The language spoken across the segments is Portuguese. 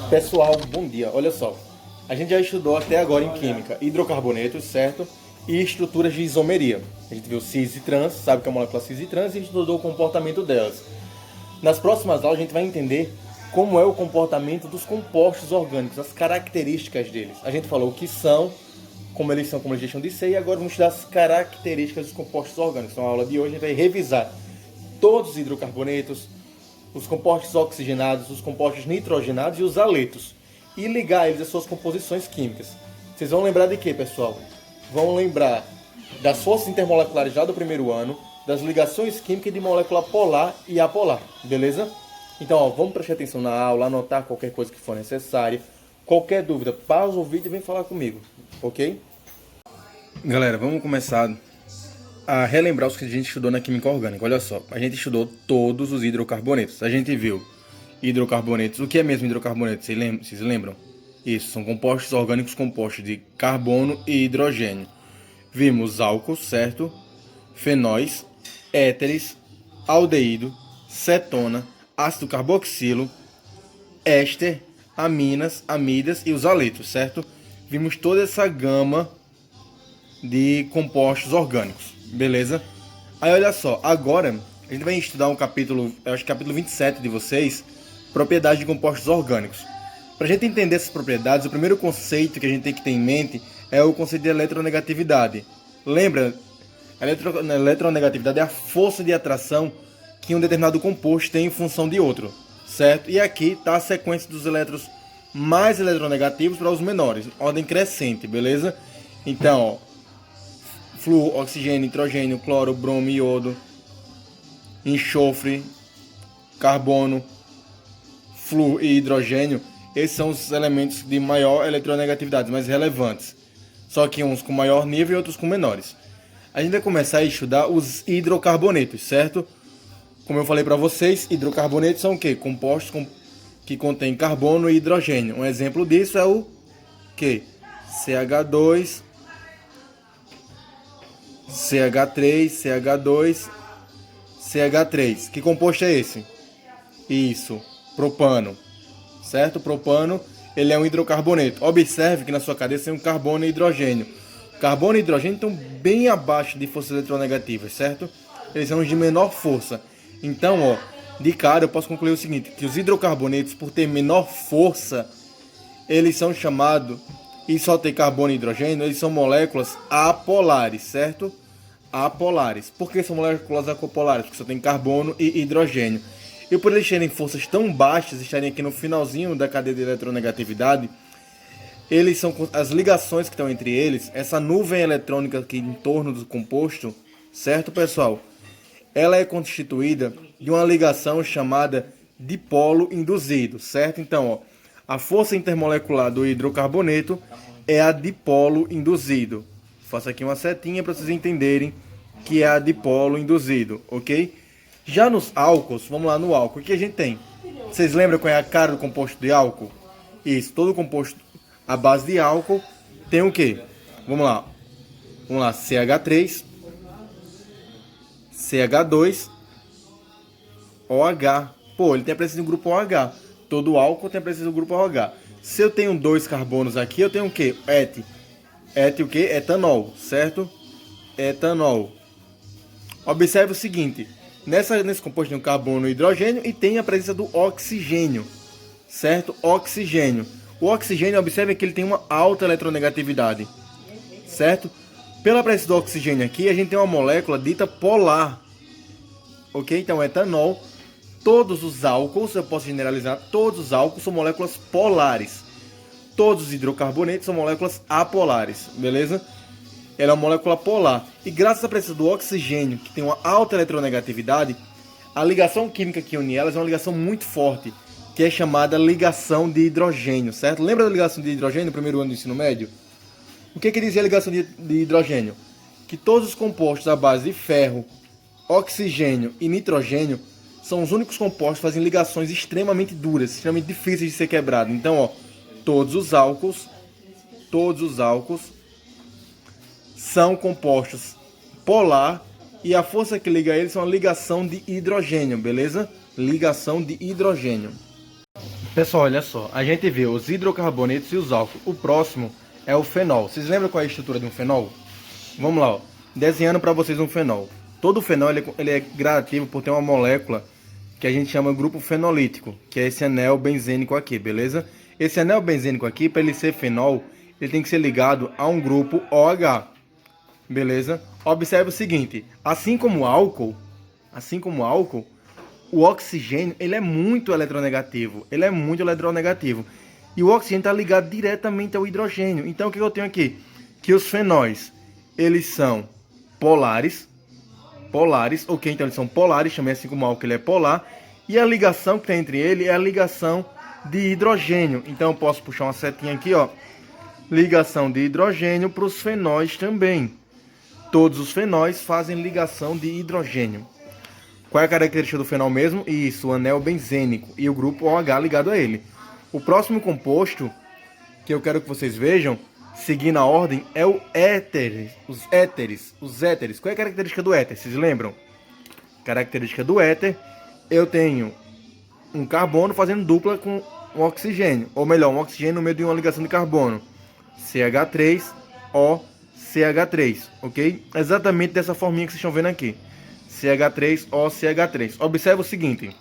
Pessoal, bom dia. Olha só, a gente já estudou até agora em química hidrocarbonetos, certo? E estruturas de isomeria. A gente viu cis e trans, sabe que é a molécula cis e trans, e estudou o comportamento delas. Nas próximas aulas a gente vai entender como é o comportamento dos compostos orgânicos, as características deles. A gente falou o que são, como eles deixam de ser, e agora vamos estudar as características dos compostos orgânicos. Então, na aula de hoje a gente vai revisar todos os hidrocarbonetos, os compostos oxigenados, os compostos nitrogenados e os haletos, e ligar eles às suas composições químicas. Vocês vão lembrar de quê, pessoal? Vão lembrar das forças intermoleculares já do primeiro ano, das ligações químicas de molécula polar e apolar, beleza? Então, ó, vamos prestar atenção na aula, anotar qualquer coisa que for necessária. Qualquer dúvida, pausa o vídeo e vem falar comigo, ok? Galera, vamos começar a relembrar os que a gente estudou na química orgânica. Olha só, a gente estudou todos os hidrocarbonetos. A gente viu hidrocarbonetos. O que é mesmo hidrocarbonetos? Vocês lembram? Isso, são compostos orgânicos compostos de carbono e hidrogênio. Vimos álcools, certo? Fenóis, éteres, aldeído, cetona, ácido carboxilo, éster, aminas, amidas e os haletos, certo? Vimos toda essa gama de compostos orgânicos, beleza? Aí olha só, agora a gente vai estudar um capítulo, eu acho que capítulo 27 de vocês, propriedades de compostos orgânicos. Para a gente entender essas propriedades, o primeiro conceito que a gente tem que ter em mente é o conceito de eletronegatividade. Lembra? A eletronegatividade é a força de atração que um determinado composto tem em função de outro, certo? E aqui está a sequência dos elétrons mais eletronegativos para os menores, ordem crescente, beleza? Então, ó, flúor, oxigênio, nitrogênio, cloro, bromo, iodo, enxofre, carbono, flúor e hidrogênio, esses são os elementos de maior eletronegatividade, mais relevantes. Só que uns com maior nível e outros com menores. A gente vai começar a estudar os hidrocarbonetos, certo? Como eu falei para vocês, hidrocarbonetos são o quê? Compostos que contêm carbono e hidrogênio. Um exemplo disso é o quê? CH2, CH3, CH2, CH3. Que composto é esse? Isso, propano. Certo? Propano, ele é um hidrocarboneto. Observe que na sua cadeia tem um carbono e hidrogênio. Carbono e hidrogênio estão bem abaixo de forças eletronegativas, certo? Eles são os de menor força. Então, ó, de cara eu posso concluir o seguinte, que os hidrocarbonetos, por ter menor força, eles são chamados, e só ter carbono e hidrogênio, eles são moléculas apolares, certo? Apolares. Por que são moléculas apolares? Porque só tem carbono e hidrogênio. E por eles terem forças tão baixas, estarem aqui no finalzinho da cadeia de eletronegatividade, eles são as ligações que estão entre eles, essa nuvem eletrônica aqui em torno do composto, certo, pessoal? Ela é constituída de uma ligação chamada dipolo induzido, certo? Então, ó, a força intermolecular do hidrocarboneto é a dipolo induzido. Faço aqui uma setinha para vocês entenderem que é a dipolo induzido, ok? Já nos álcools, vamos lá no álcool, o que a gente tem? Vocês lembram qual é a cara do composto de álcool? Isso, todo composto à base de álcool tem o quê? Vamos lá, CH3, CH2, OH. Pô, ele tem a presença do grupo OH. Todo álcool tem a presença do grupo OH. Se eu tenho dois carbonos aqui, eu tenho o quê? Et. Et o quê? Etanol, certo? Etanol. Observe o seguinte. Nesse composto tem o carbono e o hidrogênio e tem a presença do oxigênio, certo? Oxigênio. O oxigênio, observe que ele tem uma alta eletronegatividade, certo? Pela presença do oxigênio aqui, a gente tem uma molécula dita polar, ok? Então, etanol, todos os álcools, eu posso generalizar, todos os álcools são moléculas polares. Todos os hidrocarbonetos são moléculas apolares, beleza? Ela é uma molécula polar. E graças à presença do oxigênio, que tem uma alta eletronegatividade, a ligação química que une elas é uma ligação muito forte, que é chamada ligação de hidrogênio, certo? Lembra da ligação de hidrogênio no primeiro ano do ensino médio? O que dizia a ligação de hidrogênio? Que todos os compostos à base de ferro, oxigênio e nitrogênio são os únicos compostos que fazem ligações extremamente duras, extremamente difíceis de ser quebrados. Então, ó, todos os álcools são compostos polar e a força que liga eles é uma ligação de hidrogênio, beleza? Ligação de hidrogênio. Pessoal, olha só, a gente vê os hidrocarbonetos e os álcools. O próximo é o fenol. Vocês lembram qual é a estrutura de um fenol? Vamos lá, ó. Desenhando para vocês um fenol. Todo fenol ele é gradativo por ter uma molécula que a gente chama grupo fenolítico, que é esse anel benzênico aqui, beleza? Esse anel benzênico aqui, para ele ser fenol, ele tem que ser ligado a um grupo OH, beleza? Observe o seguinte, assim como o álcool, o oxigênio, ele é muito eletronegativo, e o oxigênio está ligado diretamente ao hidrogênio. Então o que eu tenho aqui? Que os fenóis, eles são polares, ok? Então eles são polares, também assim como o álcool ele é polar, e a ligação que tem entre eles é a ligação de hidrogênio. Então eu posso puxar uma setinha aqui, ó, ligação de hidrogênio para os fenóis também. Todos os fenóis fazem ligação de hidrogênio. Qual é a característica do fenol mesmo? Isso, o anel benzênico e o grupo OH ligado a ele. O próximo composto que eu quero que vocês vejam, seguindo a ordem, é o éter. Os éteres. Qual é a característica do éter? Vocês lembram? Característica do éter, eu tenho um carbono fazendo dupla com um oxigênio. Ou melhor, um oxigênio no meio de uma ligação de carbono. CH3O, CH3, ok? Exatamente dessa forminha que vocês estão vendo aqui. CH3O, CH3. Observe o seguinte.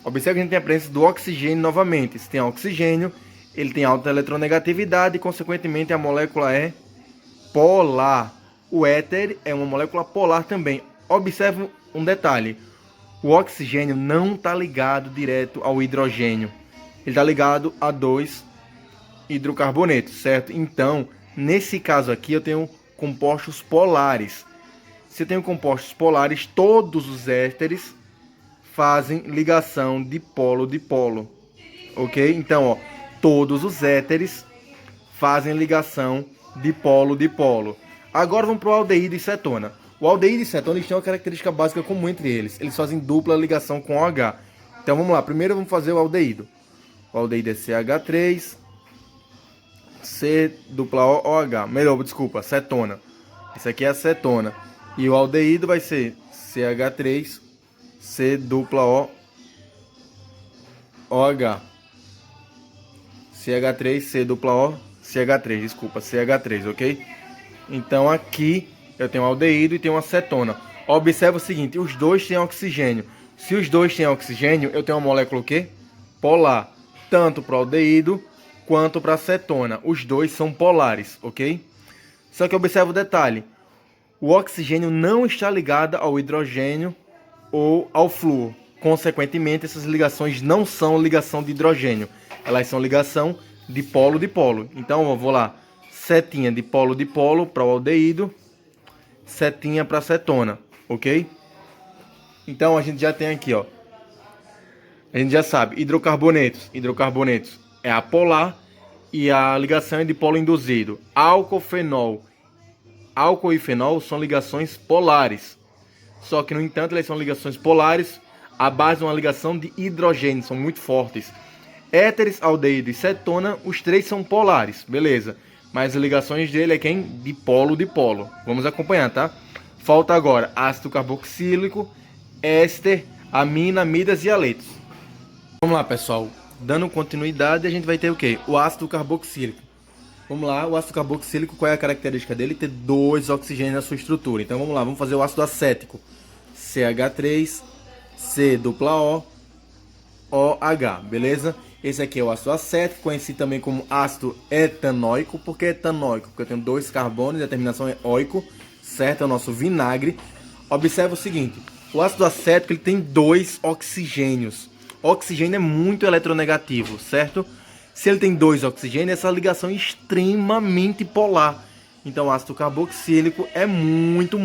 Observe que a gente tem a presença do oxigênio novamente. Se tem oxigênio, ele tem alta eletronegatividade e, consequentemente, a molécula é polar. O éter é uma molécula polar também. Observe um detalhe. O oxigênio não está ligado direto ao hidrogênio. Ele está ligado a dois hidrocarbonetos, certo? Então, nesse caso aqui, eu tenho compostos polares. Se eu tenho compostos polares, todos os ésteres fazem ligação de polo-dipolo, ok? Então, ó, todos os éteres fazem ligação de polo-dipolo. Agora vamos para o aldeído e cetona. O aldeído e cetona têm uma característica básica comum entre eles. Eles fazem dupla ligação com OH. Então vamos lá, primeiro vamos fazer o aldeído. O aldeído é CH3, C dupla OH. Melhor, desculpa, cetona. Isso aqui é a cetona. E o aldeído vai ser CH3, C dupla OH. CH3, C dupla O, CH3, desculpa, CH3, ok? Então aqui eu tenho um aldeído e tenho uma cetona. Observe o seguinte, os dois têm oxigênio. Se os dois têm oxigênio, eu tenho uma molécula o quê? Polar. Tanto para o aldeído quanto para a cetona. Os dois são polares, ok? Só que observe o detalhe. O oxigênio não está ligado ao hidrogênio ou ao flúor. Consequentemente, essas ligações não são ligação de hidrogênio. Elas são ligação de polo-dipolo. Então, eu vou lá. Setinha de polo-dipolo para o aldeído. Setinha para a cetona. Ok? Então, a gente já tem aqui, ó. A gente já sabe. Hidrocarbonetos. Hidrocarbonetos é apolar. E a ligação é de polo induzido. Álcool, fenol. Álcool e fenol são ligações polares. Só que, no entanto, elas são ligações polares à base de uma ligação de hidrogênio. São muito fortes. Éteres, aldeído e cetona, os três são polares. Beleza. Mas as ligações dele é quem? De polo-dipolo. Vamos acompanhar, tá? Falta agora ácido carboxílico, éster, amina, amidas e aletos. Vamos lá, pessoal. Dando continuidade, a gente vai ter o quê? O ácido carboxílico. Vamos lá, o ácido carboxílico, qual é a característica dele? Ter dois oxigênios na sua estrutura. Então vamos lá, vamos fazer o ácido acético. CH3, C dupla O, OH, beleza? Esse aqui é o ácido acético, conhecido também como ácido etanóico. Por que etanóico? Porque eu tenho dois carbonos e a terminação é óico, certo? É o nosso vinagre. Observe o seguinte, o ácido acético ele tem dois oxigênios. O oxigênio é muito eletronegativo, certo? Se ele tem dois oxigênios, essa ligação é extremamente polar. Então o ácido carboxílico é muito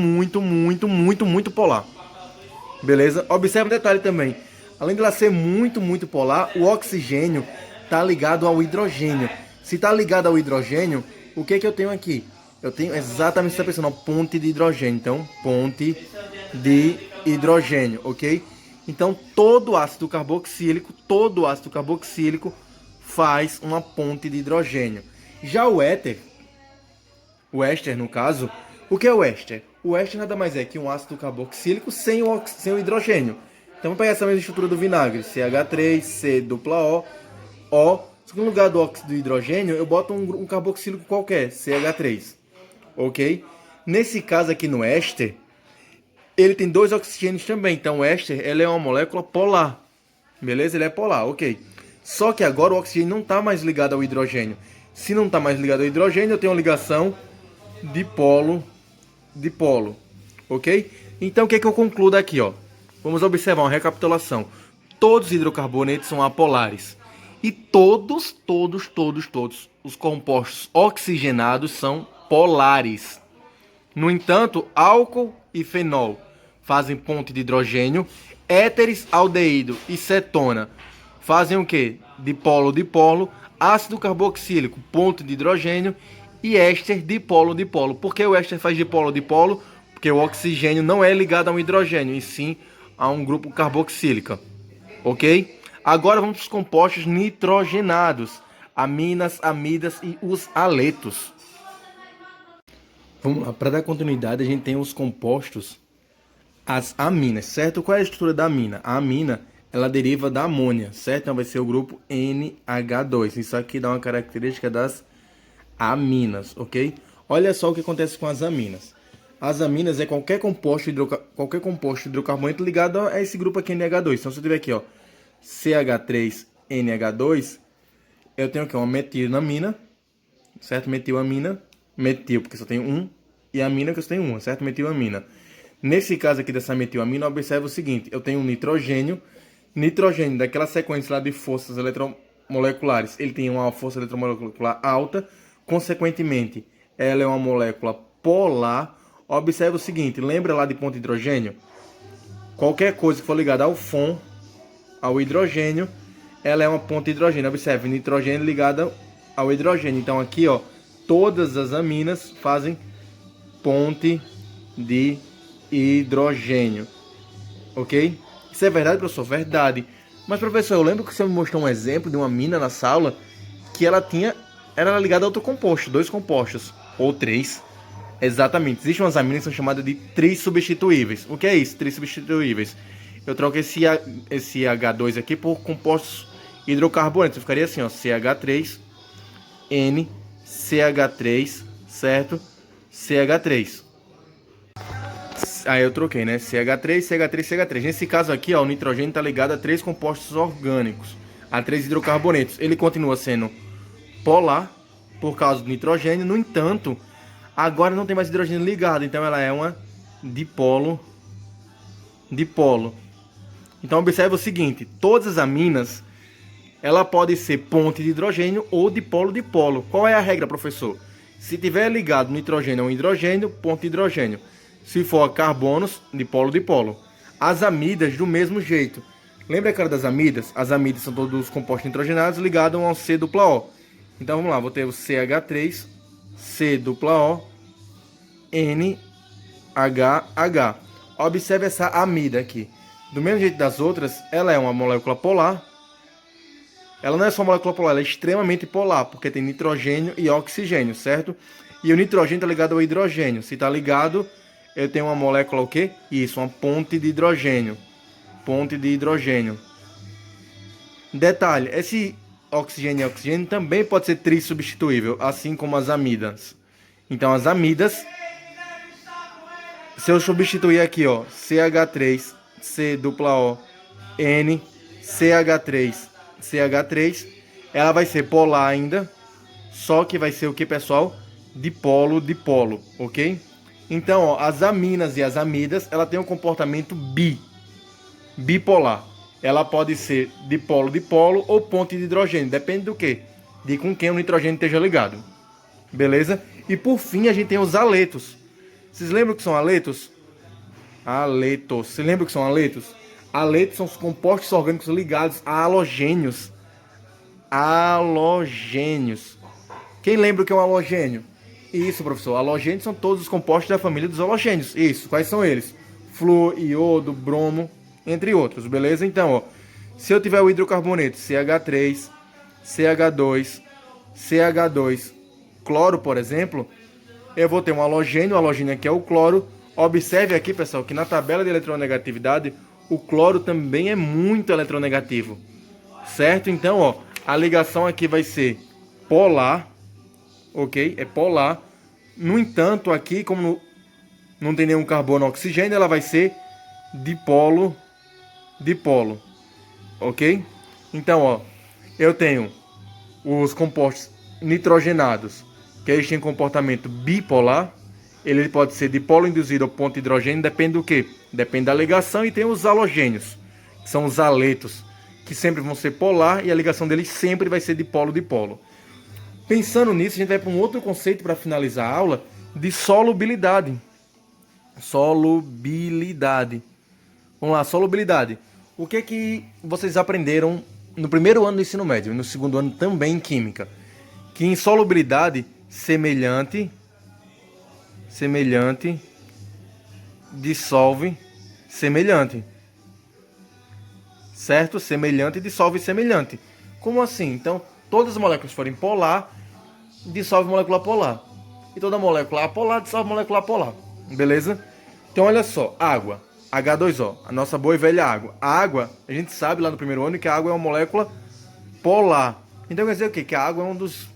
polar. Beleza? Observe um detalhe também. Além de ela ser muito polar, o oxigênio está ligado ao hidrogênio. Se está ligado ao hidrogênio, o que eu tenho aqui? Eu tenho exatamente essa pessoa, ponte de hidrogênio. Então, ponte de hidrogênio, ok? Então, todo ácido carboxílico faz uma ponte de hidrogênio. Já o éster no caso, o que é o éster? O éster nada mais é que um ácido carboxílico sem o hidrogênio. Então vamos pegar essa mesma estrutura do vinagre, CH3, C dupla O, O. Só que no lugar do óxido de hidrogênio, eu boto um carboxílico qualquer, CH3. Ok? Nesse caso aqui no éster, ele tem 2 oxigênios também. Então o éster ele é uma molécula polar. Beleza? Ele é polar, ok. Só que agora o oxigênio não está mais ligado ao hidrogênio. Se não está mais ligado ao hidrogênio, eu tenho uma ligação dipolo. Ok? Então o que, que eu concluo daqui? Ó? Vamos observar uma recapitulação. Todos os hidrocarbonetos são apolares. E todos os compostos oxigenados são polares. No entanto, álcool e fenol fazem ponte de hidrogênio. Éteres, aldeído e cetona fazem o quê? Dipolo-dipolo. Ácido carboxílico, ponte de hidrogênio. E éster, dipolo-dipolo. Por que o éster faz dipolo-dipolo? Porque o oxigênio não é ligado a um hidrogênio, e sim a um grupo carboxílico. Ok? Agora vamos para os compostos nitrogenados. Aminas, amidas e os aletos. Vamos lá, para dar continuidade, a gente tem os compostos, as aminas, certo? Qual é a estrutura da amina? A amina, ela deriva da amônia, certo? Então vai ser o grupo NH2. Isso aqui dá uma característica das aminas, ok? Olha só o que acontece com as aminas. As aminas é qualquer composto hidrocarboneto ligado a esse grupo aqui NH2. Então se eu tiver aqui, ó, CH3NH2, eu tenho aqui uma metilamina, certo? Metilamina. Metil, porque só tem um, e amina, que só tem uma, certo? Metilamina. Nesse caso aqui dessa metilamina, observa o seguinte, eu tenho um nitrogênio daquela sequência lá de forças eletromoleculares, ele tem uma força eletromolecular alta, consequentemente, ela é uma molécula polar. Observa o seguinte, lembra lá de ponto de hidrogênio? Qualquer coisa que for ligada ao FON, ao hidrogênio, ela é uma ponte de hidrogênio. Observe, nitrogênio ligado ao hidrogênio. Então aqui, ó, todas as aminas fazem ponte de hidrogênio. Ok? Isso é verdade, professor? Verdade. Mas, professor, eu lembro que você me mostrou um exemplo de uma amina na sala que ela era ligada a outro composto, 2 compostos, ou 3. Exatamente. Existem umas aminas que são chamadas de trissubstituíveis. O que é isso, trissubstituíveis? Eu troco esse H2 aqui por compostos hidrocarbonetos. Ficaria assim, ó, CH3N CH3, certo? CH3. Aí eu troquei, né? CH3, CH3, CH3. Nesse caso aqui, ó, o nitrogênio está ligado a 3 compostos orgânicos, a 3 hidrocarbonetos. Ele continua sendo polar por causa do nitrogênio. No entanto, agora não tem mais hidrogênio ligado, então ela é uma dipolo. Então observe o seguinte, todas as aminas ela pode ser ponte de hidrogênio ou dipolo-dipolo. Qual é a regra, professor? Se tiver ligado nitrogênio a um hidrogênio, ponte de hidrogênio. Se for carbonos, dipolo-dipolo. As amidas, do mesmo jeito. Lembra, cara, das amidas? As amidas são todos os compostos nitrogenados ligados a um C-O. Então vamos lá, vou ter o CH3, C-O, NHH. Observe essa amida aqui. Do mesmo jeito das outras, ela é uma molécula polar. Ela não é só molécula polar, ela é extremamente polar, porque tem nitrogênio e oxigênio, certo? E o nitrogênio está ligado ao hidrogênio. Se está ligado, eu tenho uma molécula o quê? Isso, uma ponte de hidrogênio. Ponte de hidrogênio. Detalhe, esse oxigênio e oxigênio também pode ser trissubstituível, assim como as amidas. Então as amidas, se eu substituir aqui, ó, CH3, C-O, N, CH3, CH3, ela vai ser polar ainda, só que vai ser o que, pessoal? Dipolo-dipolo, ok? Então, ó, as aminas e as amidas, ela tem um comportamento bipolar. Ela pode ser dipolo-dipolo ou ponte de hidrogênio, depende do quê? De com quem o nitrogênio esteja ligado. Beleza? E por fim, a gente tem os aletos. Vocês lembram que são aletos? Aletos. Vocês lembram que são aletos? Aletos são os compostos orgânicos ligados a halogênios. Halogênios. Quem lembra o que é um halogênio? Isso, professor. Halogênios são todos os compostos da família dos halogênios. Isso. Quais são eles? Flúor, iodo, bromo, entre outros. Beleza? Então, ó, se eu tiver o hidrocarboneto CH3, CH2, cloro, por exemplo, eu vou ter um halogênio. O halogênio aqui é o cloro. Observe aqui, pessoal, que na tabela de eletronegatividade, o cloro também é muito eletronegativo, certo? Então, ó, A ligação aqui vai ser polar, ok? É polar. No entanto, aqui, como não tem nenhum carbono ou oxigênio, ela vai ser dipolo, dipolo, ok? Então, ó, eu tenho os compostos nitrogenados, que eles têm comportamento bipolar. Ele pode ser dipolo induzido ou ponto de hidrogênio, depende do quê? Depende da ligação. E tem os halogênios, que são os haletos, que sempre vão ser polar e a ligação deles sempre vai ser dipolo-dipolo. Pensando nisso, a gente vai para um outro conceito para finalizar a aula, de solubilidade. Solubilidade. Vamos lá, solubilidade. O que é que vocês aprenderam no primeiro ano do ensino médio e no segundo ano também em química? Que insolubilidade semelhante dissolve semelhante. Certo? Semelhante dissolve semelhante. Como assim? Então, todas as moléculas forem polar, dissolve molécula polar. E toda molécula apolar dissolve molécula polar. Beleza? Então, olha só. Água. H2O. A nossa boa e velha água. A água, a gente sabe lá no primeiro ano que a água é uma molécula polar. Então, quer dizer o quê? Que a água é um dos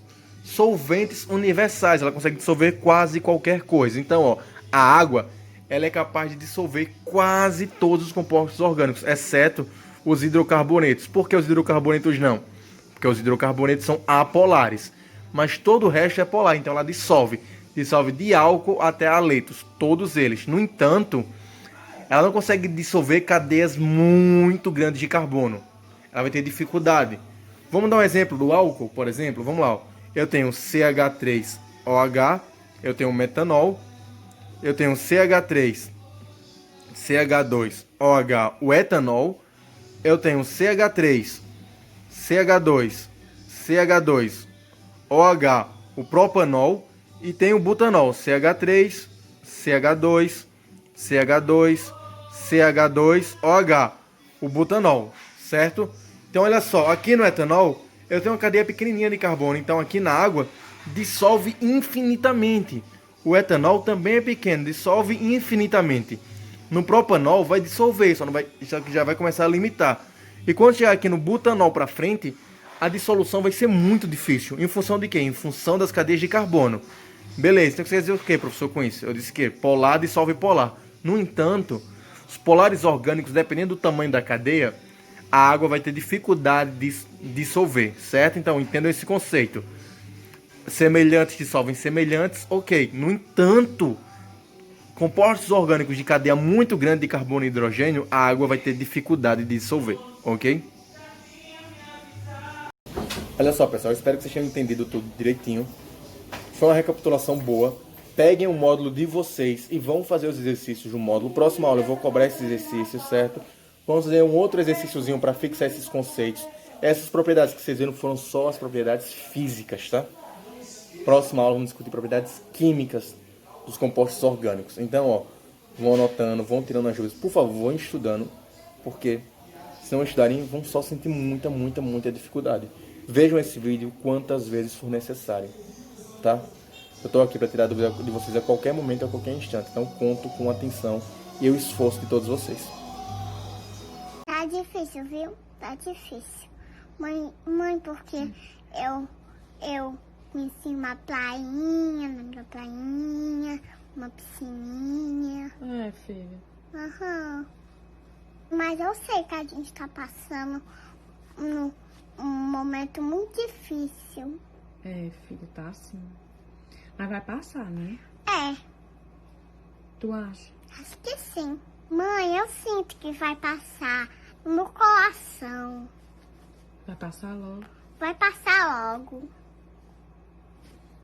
solventes universais. Ela consegue dissolver quase qualquer coisa. Então, ó, a água, ela é capaz de dissolver quase todos os compostos orgânicos, exceto os hidrocarbonetos. Por que os hidrocarbonetos não? Porque os hidrocarbonetos são apolares. Mas todo o resto é polar, então ela dissolve. Dissolve de álcool até haletos, todos eles. No entanto, ela não consegue dissolver cadeias muito grandes de carbono. Ela vai ter dificuldade. Vamos dar um exemplo do álcool, por exemplo. Vamos lá. Eu tenho CH3OH, eu tenho metanol, eu tenho CH3, CH2OH, o etanol, eu tenho CH3, CH2, CH2OH, o propanol, e tenho o butanol, CH3, CH2, CH2, CH2OH, o butanol, certo? Então olha só, aqui no etanol eu tenho uma cadeia pequenininha de carbono, então aqui na água dissolve infinitamente. O etanol também é pequeno, dissolve infinitamente. No propanol vai dissolver, só que já vai começar a limitar. E quando chegar aqui no butanol para frente, a dissolução vai ser muito difícil. Em função de quê? Em função das cadeias de carbono. Beleza, então você quer dizer o que, professor, com isso? Eu disse que polar dissolve polar. No entanto, os polares orgânicos, dependendo do tamanho da cadeia, a água vai ter dificuldade de dissolver, certo? Então, entendam esse conceito. Semelhantes dissolvem semelhantes, ok. No entanto, compostos orgânicos de cadeia muito grande de carbono e hidrogênio, a água vai ter dificuldade de dissolver, ok? Olha só, pessoal, espero que vocês tenham entendido tudo direitinho. Foi uma recapitulação boa. Peguem o módulo de vocês e vão fazer os exercícios do módulo. Próxima aula eu vou cobrar esses exercícios, certo? Vamos fazer um outro exercíciozinho para fixar esses conceitos. Essas propriedades que vocês viram foram só as propriedades físicas, tá? Próxima aula vamos discutir propriedades químicas dos compostos orgânicos. Então, ó, vão anotando, vão tirando as dúvidas. Por favor, vão estudando, porque se não estudarem, vão só sentir muita dificuldade. Vejam esse vídeo quantas vezes for necessário, tá? Eu estou aqui para tirar a dúvida de vocês a qualquer momento, a qualquer instante. Então, conto com a atenção e o esforço de todos vocês. Tá difícil, viu? Tá difícil. Mãe, porque eu conheci uma prainha, uma piscininha. É, filha. Aham. Mas eu sei que a gente tá passando um momento muito difícil. É, filha, tá assim. Mas vai passar, né? É, Tu acha? acho que sim. Mãe, eu sinto que vai passar no meu coração. Vai passar logo. Vai passar logo.